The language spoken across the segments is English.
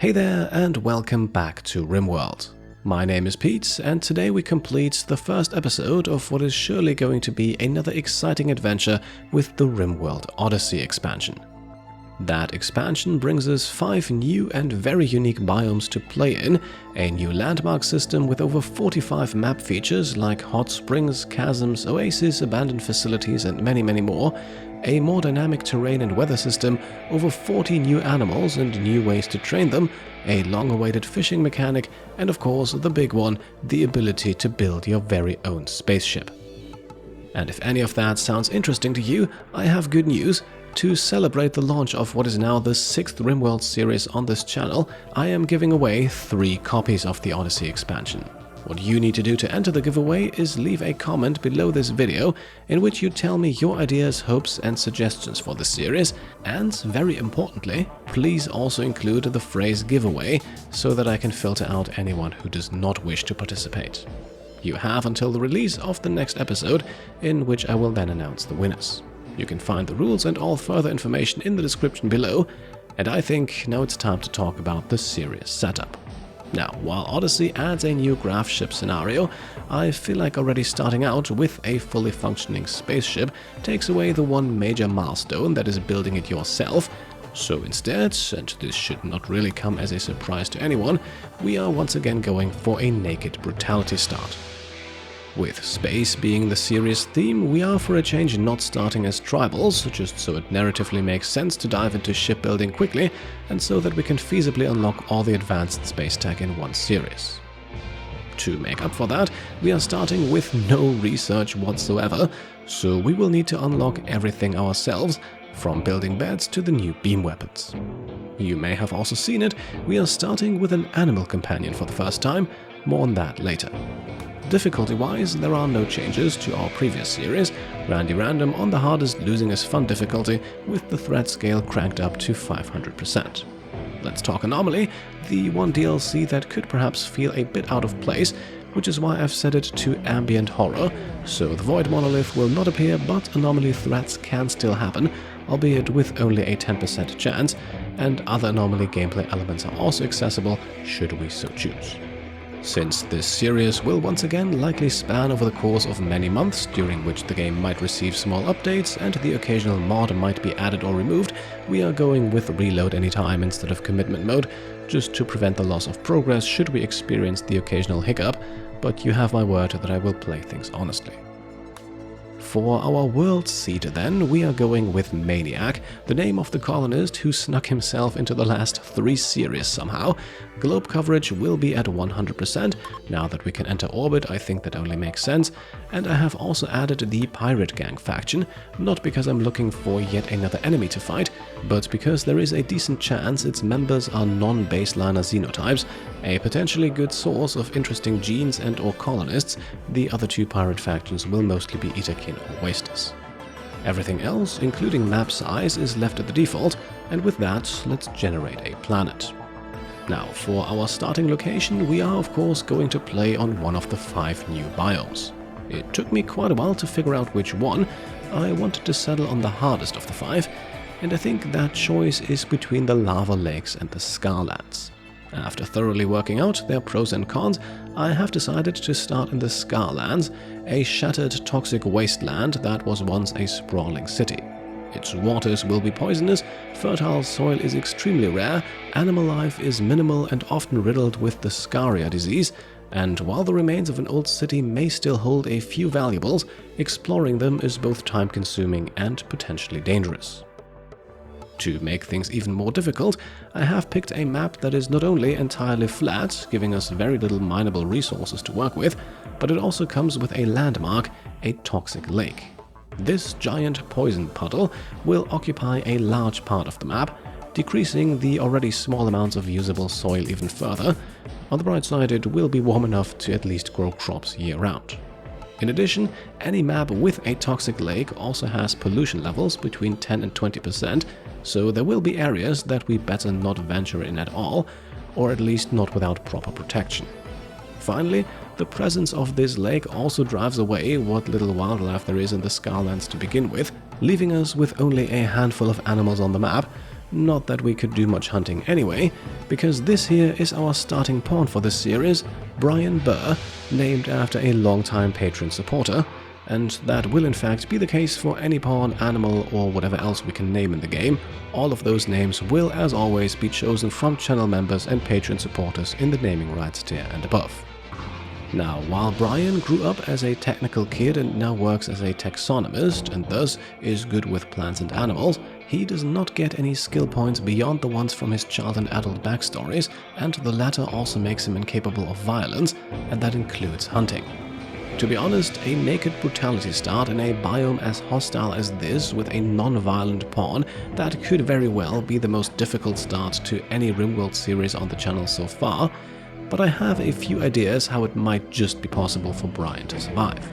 Hey there and welcome back to Rimworld. My name is Pete and today we complete the first episode of what is surely going to be another exciting adventure with the Rimworld Odyssey expansion. That expansion brings us 5 new and very unique biomes to play in, a new landmark system with over 45 map features like hot springs, chasms, oases, abandoned facilities and many more, a more dynamic terrain and weather system, over 40 new animals and new ways to train them, a long-awaited fishing mechanic, and of course the big one, the ability to build your very own spaceship. And if any of that sounds interesting to you, I have good news. To celebrate the launch of what is now the 6th Rimworld series on this channel, I am giving away 3 copies of the Odyssey expansion. What you need to do to enter the giveaway is leave a comment below this video in which you tell me your ideas, hopes and suggestions for the series, and very importantly, please also include the phrase giveaway so that I can filter out anyone who does not wish to participate. You have until the release of the next episode, in which I will then announce the winners. You can find the rules and all further information in the description below, and I think now it's time to talk about the series setup. Now, while Odyssey adds a new graph ship scenario, I feel like already starting out with a fully functioning spaceship takes away the one major milestone that is building it yourself. So instead, and this should not really come as a surprise to anyone, we are once again going for a naked brutality start. With space being the series theme, we are for a change not starting as tribals, just so it narratively makes sense to dive into shipbuilding quickly, and so that we can feasibly unlock all the advanced space tech in one series. To make up for that, we are starting with no research whatsoever, so we will need to unlock everything ourselves, from building beds to the new beam weapons. You may have also seen it, we are starting with an animal companion for the first time, more on that later. Difficulty-wise, there are no changes to our previous series, Randy Random on the hardest losing is fun difficulty with the threat scale cranked up to 500%. Let's talk anomaly, the one DLC that could perhaps feel a bit out of place, which is why I've set it to ambient horror, so the void monolith will not appear but anomaly threats can still happen, albeit with only a 10% chance, and other anomaly gameplay elements are also accessible should we so choose. Since this series will once again likely span over the course of many months, during which the game might receive small updates and the occasional mod might be added or removed, we are going with reload anytime instead of commitment mode, just to prevent the loss of progress should we experience the occasional hiccup, but you have my word that I will play things honestly. For our world seed then, we are going with Maniac, the name of the colonist who snuck himself into the last 3 series somehow. Globe coverage will be at 100%, now that we can enter orbit I think that only makes sense, and I have also added the Pirate Gang faction, not because I'm looking for yet another enemy to fight, but because there is a decent chance its members are non-baseliner xenotypes, a potentially good source of interesting genes and or colonists. The other 2 pirate factions will mostly be Itakin or Wasters. Everything else, including map size, is left at the default, and with that, let's generate a planet. Now, for our starting location, we are of course going to play on one of the 5 new biomes. It took me quite a while to figure out which one. I wanted to settle on the hardest of the 5, and I think that choice is between the lava lakes and the Scarlands. After thoroughly working out their pros and cons, I have decided to start in the Scarlands, a shattered toxic wasteland that was once a sprawling city. Its waters will be poisonous, fertile soil is extremely rare, animal life is minimal and often riddled with the Scaria disease, and while the remains of an old city may still hold a few valuables, exploring them is both time-consuming and potentially dangerous. To make things even more difficult, I have picked a map that is not only entirely flat, giving us very little mineable resources to work with, but it also comes with a landmark, a toxic lake. This giant poison puddle will occupy a large part of the map, decreasing the already small amounts of usable soil even further. On the bright side, it will be warm enough to at least grow crops year-round. In addition, any map with a toxic lake also has pollution levels between 10 and 20%, so there will be areas that we better not venture in at all, or at least not without proper protection. Finally, the presence of this lake also drives away what little wildlife there is in the Scarlands to begin with, leaving us with only a handful of animals on the map, Not that we could do much hunting anyway, because this here is our starting pawn for this series, Bryan Burr, named after a longtime patron supporter, and that will in fact be the case for any pawn, animal, or whatever else we can name in the game. All of those names will, as always, be chosen from channel members and patron supporters in the naming rights tier and above. Now, while Bryan grew up as a technical kid and now works as a taxonomist and thus is good with plants and animals, he does not get any skill points beyond the ones from his child and adult backstories, and the latter also makes him incapable of violence, and that includes hunting. To be honest, a naked brutality start in a biome as hostile as this with a non-violent pawn, that could very well be the most difficult start to any Rimworld series on the channel so far, but I have a few ideas how it might just be possible for Bryan to survive.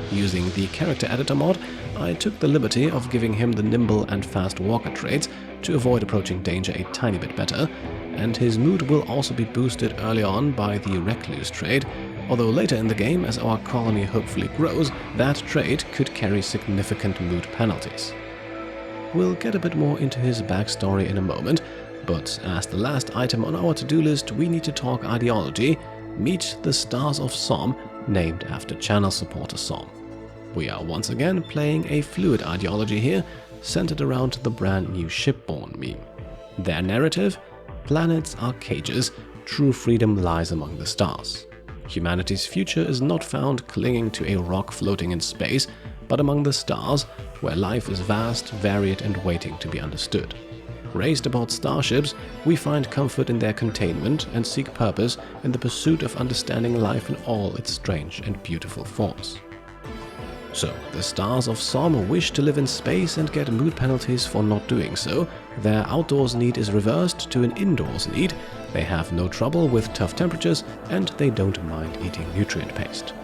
Using the character editor mod, I took the liberty of giving him the nimble and fast walker traits to avoid approaching danger a tiny bit better, and his mood will also be boosted early on by the recluse trait, although later in the game, as our colony hopefully grows, that trait could carry significant mood penalties. We'll get a bit more into his backstory in a moment, but as the last item on our to-do list, we need to talk ideology. Meet the Stars of Som, named after channel supporter Som. We are once again playing a fluid ideology here, centered around the brand new Shipborn meme. Their narrative? Planets are cages, true freedom lies among the stars. Humanity's future is not found clinging to a rock floating in space, but among the stars, where life is vast, varied, and waiting to be understood. Raised aboard starships, we find comfort in their containment and seek purpose in the pursuit of understanding life in all its strange and beautiful forms. So, the Stars of Som wish to live in space and get mood penalties for not doing so. Their outdoors need is reversed to an indoors need. They have no trouble with tough temperatures, and they don't mind eating nutrient paste.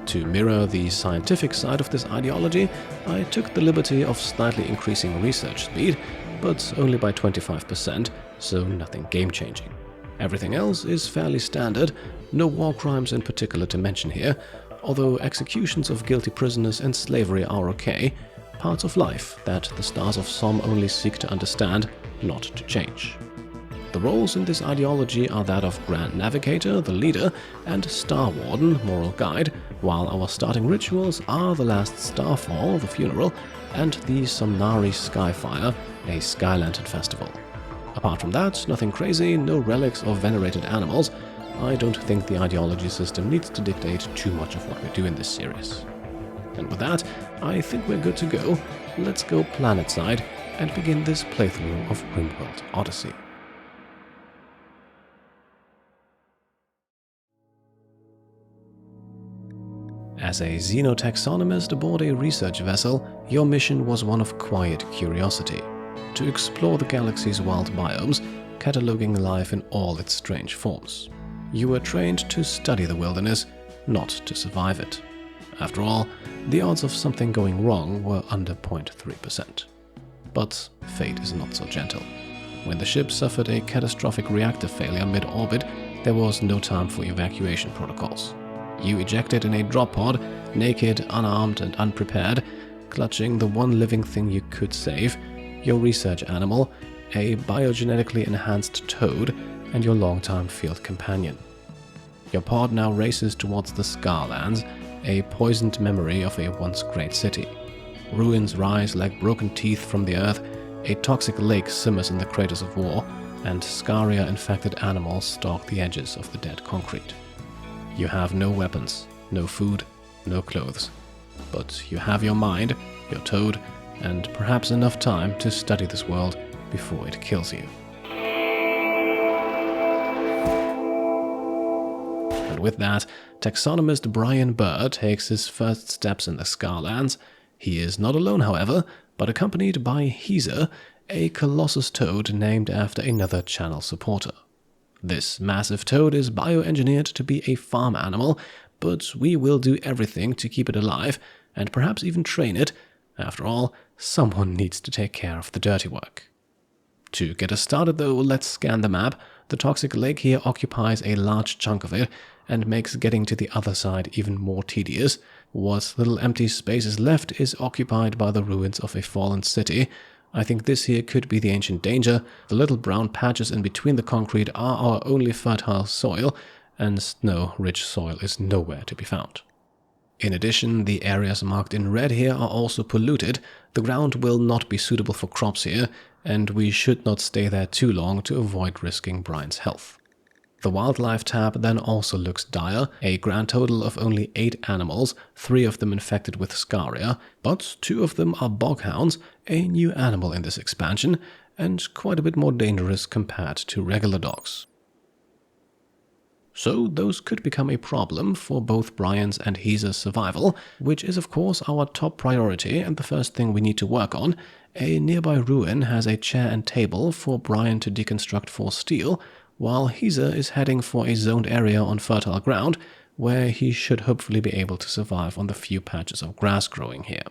To mirror the scientific side of this ideology, I took the liberty of slightly increasing research speed, but only by 25%, so nothing game-changing. Everything else is fairly standard, no war crimes in particular to mention here, although executions of guilty prisoners and slavery are okay, parts of life that the Stars of Som only seek to understand, not to change. The roles in this ideology are that of Grand Navigator, the leader, and Star Warden, moral guide, while our starting rituals are the Last Starfall, the funeral, and the Somnari Skyfire, a sky lantern festival. Apart from that, nothing crazy, no relics or venerated animals. I don't think the ideology system needs to dictate too much of what we do in this series. And with that, I think we're good to go. Let's go planetside and begin this playthrough of Rimworld Odyssey. As a xenotaxonomist aboard a research vessel, your mission was one of quiet curiosity, to explore the galaxy's wild biomes, cataloging life in all its strange forms. You were trained to study the wilderness, not to survive it. After all, the odds of something going wrong were under 0.3%. But fate is not so gentle. When the ship suffered a catastrophic reactor failure mid-orbit, there was no time for evacuation protocols. You ejected in a drop pod, naked, unarmed, and unprepared, clutching the one living thing you could save, your research animal, a biogenetically enhanced toad, and your longtime field companion. Your pod now races towards the Scarlands, a poisoned memory of a once great city. Ruins rise like broken teeth from the earth, a toxic lake simmers in the craters of war, and Scaria-infected animals stalk the edges of the dead concrete. You have no weapons, no food, no clothes, but you have your mind, your toad, and perhaps enough time to study this world before it kills you. And with that, taxonomist Bryan Burr takes his first steps in the Scarlands. He is not alone, however, but accompanied by Heaser, a colossus toad named after another channel supporter. This massive toad is bioengineered to be a farm animal, but we will do everything to keep it alive, and perhaps even train it. After all, someone needs to take care of the dirty work. To get us started though, let's scan the map. The toxic lake here occupies a large chunk of it, and makes getting to the other side even more tedious. What little empty space is left is occupied by the ruins of a fallen city, I think this here could be the ancient danger. The little brown patches in between the concrete are our only fertile soil, and snow-rich soil is nowhere to be found. In addition, the areas marked in red here are also polluted. The ground will not be suitable for crops here, and we should not stay there too long to avoid risking Bryan's health. The wildlife tab then also looks dire, a grand total of only 8 animals, 3 of them infected with scaria, but 2 of them are boghounds, a new animal in this expansion, and quite a bit more dangerous compared to regular dogs. So those could become a problem for both Bryan's and Heaser's survival, which is of course our top priority and the first thing we need to work on. A nearby ruin has a chair and table for Bryan to deconstruct for steel, while Heaser is heading for a zoned area on fertile ground, where he should hopefully be able to survive on the few patches of grass growing here.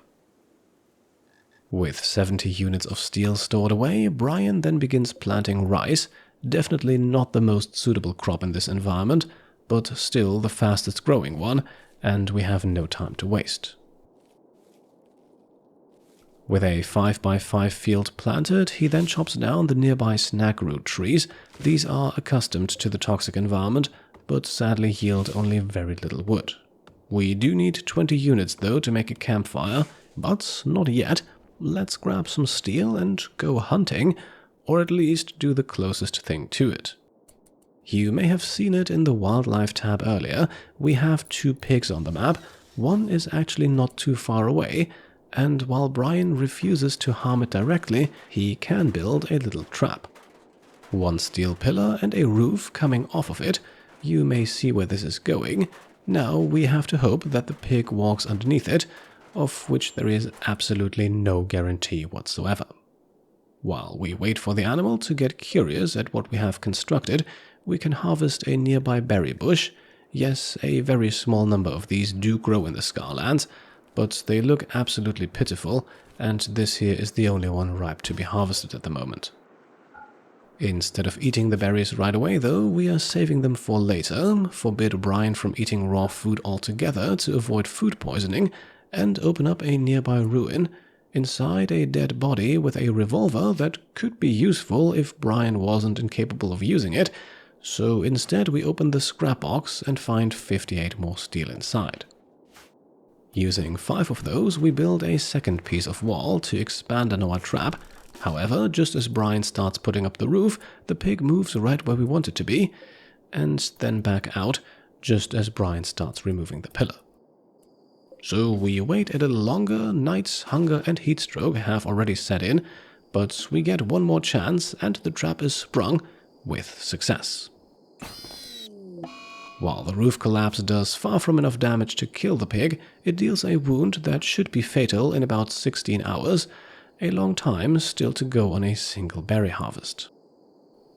With 70 units of steel stored away, Bryan then begins planting rice, definitely not the most suitable crop in this environment, but still the fastest growing one, and we have no time to waste. With a 5x5 field planted, he then chops down the nearby snagroot trees. These are accustomed to the toxic environment, but sadly yield only very little wood. We do need 20 units though to make a campfire, but not yet. Let's grab some steel and go hunting, or at least do the closest thing to it. You may have seen it in the wildlife tab earlier. We have 2 pigs on the map. One is actually not too far away, and while Bryan refuses to harm it directly, he can build a little trap. 1 steel pillar and a roof coming off of it. You may see where this is going. Now we have to hope that the pig walks underneath it, of which there is absolutely no guarantee whatsoever. While we wait for the animal to get curious at what we have constructed, we can harvest a nearby berry bush. Yes, a very small number of these do grow in the Scarlands, but they look absolutely pitiful, and this here is the only one ripe to be harvested at the moment. Instead of eating the berries right away though, we are saving them for later, forbid Bryan from eating raw food altogether to avoid food poisoning, and open up a nearby ruin. Inside a dead body with a revolver that could be useful if Bryan wasn't incapable of using it, so instead we open the scrap box and find 58 more steel inside. Using 5 of those, we build a second piece of wall to expand on our trap. However, just as Bryan starts putting up the roof, the pig moves right where we want it to be, and then back out just as Bryan starts removing the pillar. So we wait a little longer. Night, hunger and heat stroke have already set in, but we get one more chance and the trap is sprung with success. While the roof collapse does far from enough damage to kill the pig, it deals a wound that should be fatal in about 16 hours, a long time still to go on a single berry harvest.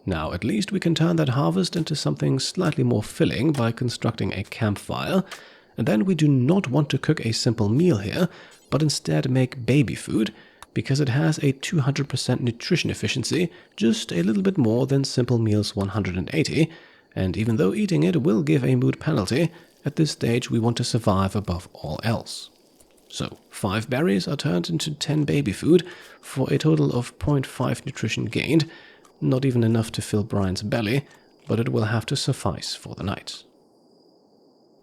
Now at least we can turn that harvest into something slightly more filling by constructing a campfire, and then we do not want to cook a simple meal here, but instead make baby food, because it has a 200% nutrition efficiency, just a little bit more than Simple Meal's 180, and even though eating it will give a mood penalty, at this stage we want to survive above all else. So 5 berries are turned into 10 baby food for a total of 0.5 nutrition gained, not even enough to fill Bryan's belly, but it will have to suffice for the night.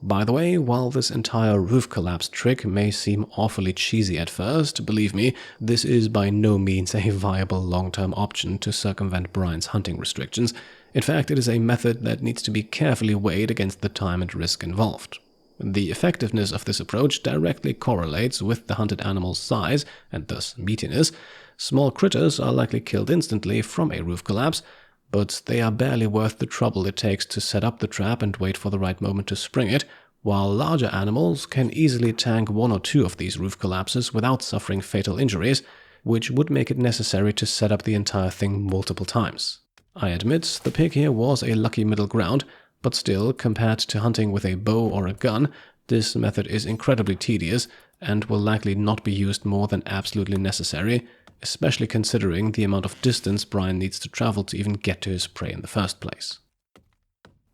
By the way, while this entire roof collapse trick may seem awfully cheesy at first, believe me, this is by no means a viable long-term option to circumvent Bryan's hunting restrictions. In fact, it is a method that needs to be carefully weighed against the time and risk involved. The effectiveness of this approach directly correlates with the hunted animal's size and thus meatiness. Small critters are likely killed instantly from a roof collapse, but they are barely worth the trouble it takes to set up the trap and wait for the right moment to spring it, while larger animals can easily tank 1 or 2 of these roof collapses without suffering fatal injuries, which would make it necessary to set up the entire thing multiple times. I admit the pig here was a lucky middle ground, but still, compared to hunting with a bow or a gun, this method is incredibly tedious and will likely not be used more than absolutely necessary, especially considering the amount of distance Bryan needs to travel to even get to his prey in the first place.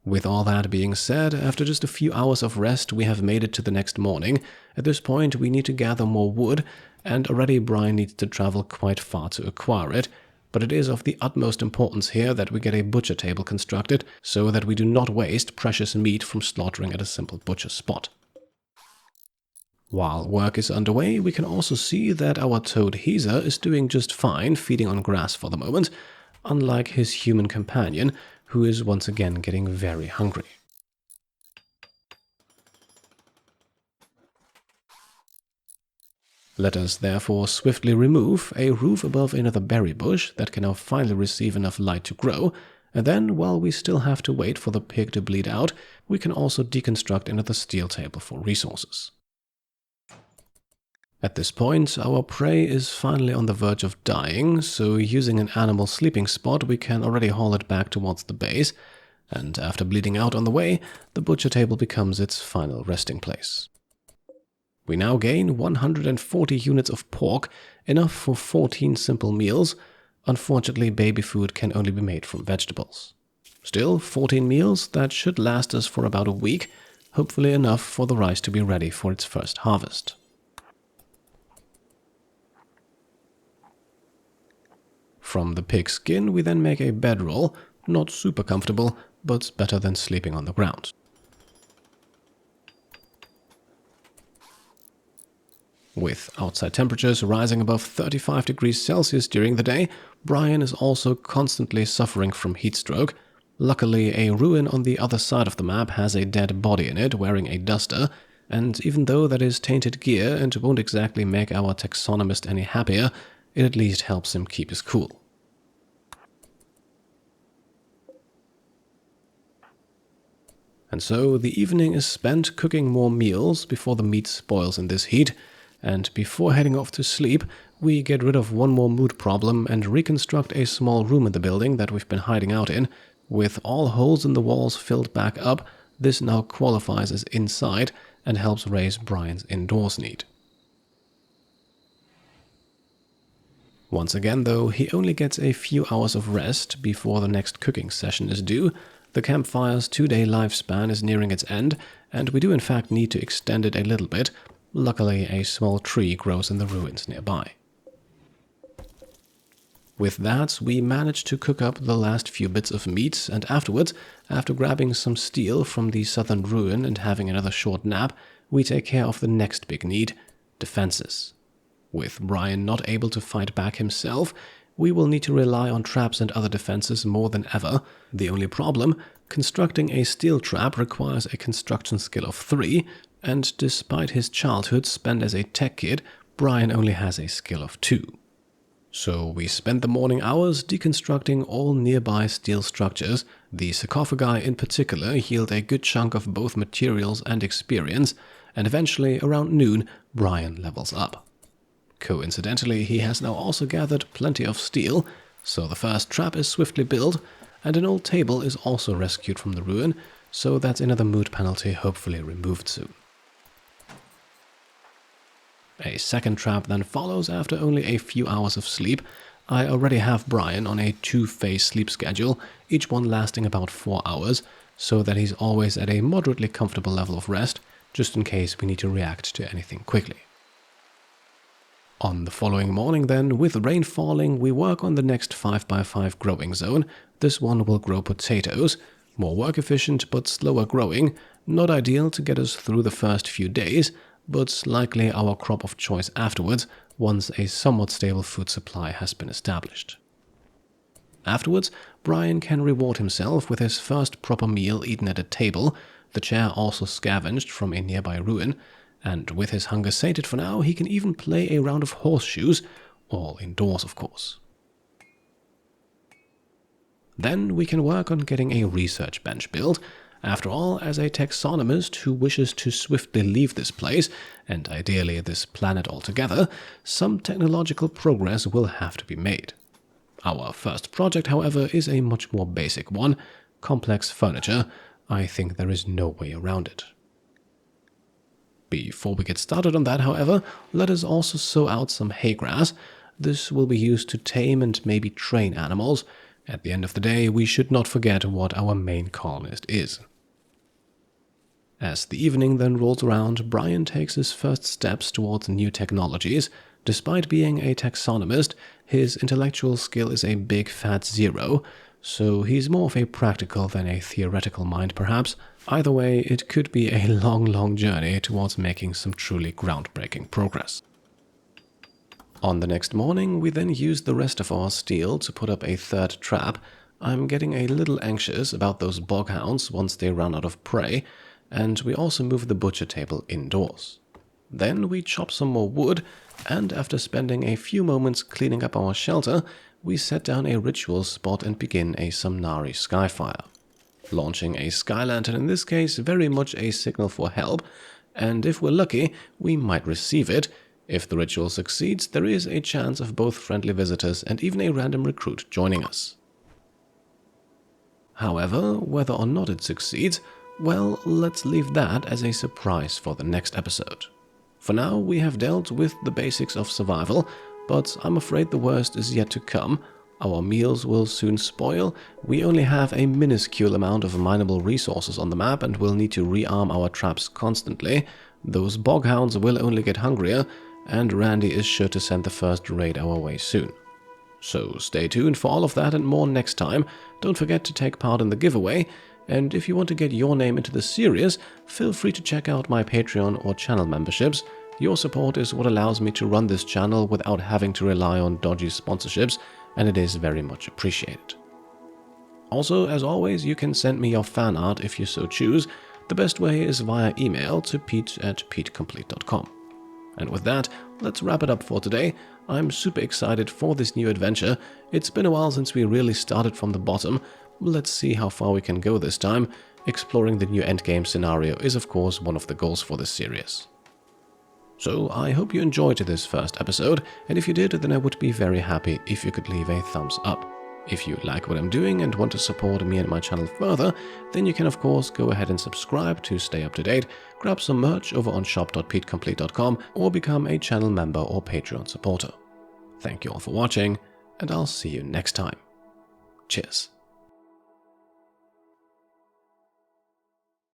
With all that being said, after just a few hours of rest we have made it to the next morning. At this point we need to gather more wood, and already Bryan needs to travel quite far to acquire it, but it is of the utmost importance here that we get a butcher table constructed so that we do not waste precious meat from slaughtering at a simple butcher spot. While work is underway, we can also see that our toad Heaser is doing just fine feeding on grass for the moment, unlike his human companion, who is once again getting very hungry. Let us therefore swiftly remove a roof above another berry bush that can now finally receive enough light to grow, and then, while we still have to wait for the pig to bleed out, we can also deconstruct another steel table for resources. At this point, our prey is finally on the verge of dying, so using an animal sleeping spot we can already haul it back towards the base, and after bleeding out on the way, the butcher table becomes its final resting place. We now gain 140 units of pork, enough for 14 simple meals. Unfortunately, baby food can only be made from vegetables. Still, 14 meals that should last us for about a week, hopefully enough for the rice to be ready for its first harvest. From the pig's skin, we then make a bedroll, not super comfortable, but better than sleeping on the ground. With outside temperatures rising above 35 degrees Celsius during the day, Bryan is also constantly suffering from heat stroke. Luckily, a ruin on the other side of the map has a dead body in it wearing a duster, and even though that is tainted gear and won't exactly make our taxonomist any happier, it at least helps him keep his cool. And so the evening is spent cooking more meals before the meat spoils in this heat, and before heading off to sleep, we get rid of one more mood problem and reconstruct a small room in the building that we've been hiding out in. With all holes in the walls filled back up, this now qualifies as inside and helps raise Bryan's indoors need. Once again though, he only gets a few hours of rest before the next cooking session is due. The campfire's 2-day lifespan is nearing its end, and we do in fact need to extend it a little bit. Luckily, a small tree grows in the ruins nearby. With that, we manage to cook up the last few bits of meat, and afterwards, after grabbing some steel from the southern ruin and having another short nap, we take care of the next big need, defenses. With Bryan not able to fight back himself, we will need to rely on traps and other defenses more than ever. The only problem, constructing a steel trap requires a construction skill of 3, and despite his childhood spent as a tech kid, Bryan only has a skill of 2. So we spend the morning hours deconstructing all nearby steel structures. The sarcophagi in particular yield a good chunk of both materials and experience, and eventually, around noon, Bryan levels up. Coincidentally, he has now also gathered plenty of steel, so the first trap is swiftly built, and an old table is also rescued from the ruin, so that's another mood penalty hopefully removed soon. A second trap then follows after only a few hours of sleep. I already have Bryan on a 2-phase sleep schedule, each one lasting about 4 hours, so that he's always at a moderately comfortable level of rest, just in case we need to react to anything quickly. On the following morning then, with rain falling, we work on the next 5x5 growing zone. This one will grow potatoes, more work efficient but slower growing, not ideal to get us through the first few days, but likely our crop of choice afterwards, once a somewhat stable food supply has been established. Afterwards, Bryan can reward himself with his first proper meal eaten at a table, the chair also scavenged from a nearby ruin, and with his hunger sated for now, he can even play a round of horseshoes, all indoors of course. Then we can work on getting a research bench built. After all, as a taxonomist who wishes to swiftly leave this place, and ideally this planet altogether, some technological progress will have to be made. Our first project, however, is a much more basic one, complex furniture. I think there is no way around it. Before we get started on that, however, let us also sow out some hay grass. This will be used to tame and maybe train animals. At the end of the day, we should not forget what our main colonist is. As the evening then rolls around, Bryan takes his first steps towards new technologies. Despite being a taxonomist, his intellectual skill is a big fat 0, so he's more of a practical than a theoretical mind perhaps. Either way, it could be a long journey towards making some truly groundbreaking progress. On the next morning, we then used the rest of our steel to put up a third trap. I'm getting a little anxious about those boghounds once they run out of prey, and we also moved the butcher table indoors. Then we chopped some more wood, and after spending a few moments cleaning up our shelter, we set down a ritual spot and begin a Samnari skyfire. Launching a sky lantern in this case very much a signal for help, and if we're lucky, we might receive it. If the ritual succeeds, there is a chance of both friendly visitors and even a random recruit joining us. However, whether or not it succeeds, well, let's leave that as a surprise for the next episode. For now, we have dealt with the basics of survival, but I'm afraid the worst is yet to come. Our meals will soon spoil, we only have a minuscule amount of mineable resources on the map and will need to rearm our traps constantly. Those boghounds will only get hungrier, and Randy is sure to send the first raid our way soon. So stay tuned for all of that and more next time. Don't forget to take part in the giveaway, and if you want to get your name into the series, feel free to check out my Patreon or channel memberships. Your support is what allows me to run this channel without having to rely on dodgy sponsorships, and it is very much appreciated. Also, as always, you can send me your fan art if you so choose. The best way is via email to pete@petecomplete.com. And with that, let's wrap it up for today. I'm super excited for this new adventure. It's been a while since we really started from the bottom. Let's see how far we can go this time. Exploring the new endgame scenario is of course one of the goals for this series. So I hope you enjoyed this first episode, and if you did, then I would be very happy if you could leave a thumbs up. If you like what I'm doing and want to support me and my channel further, then you can of course go ahead and subscribe to stay up to date, grab some merch over on shop.petecomplete.com, or become a channel member or Patreon supporter. Thank you all for watching, and I'll see you next time. Cheers.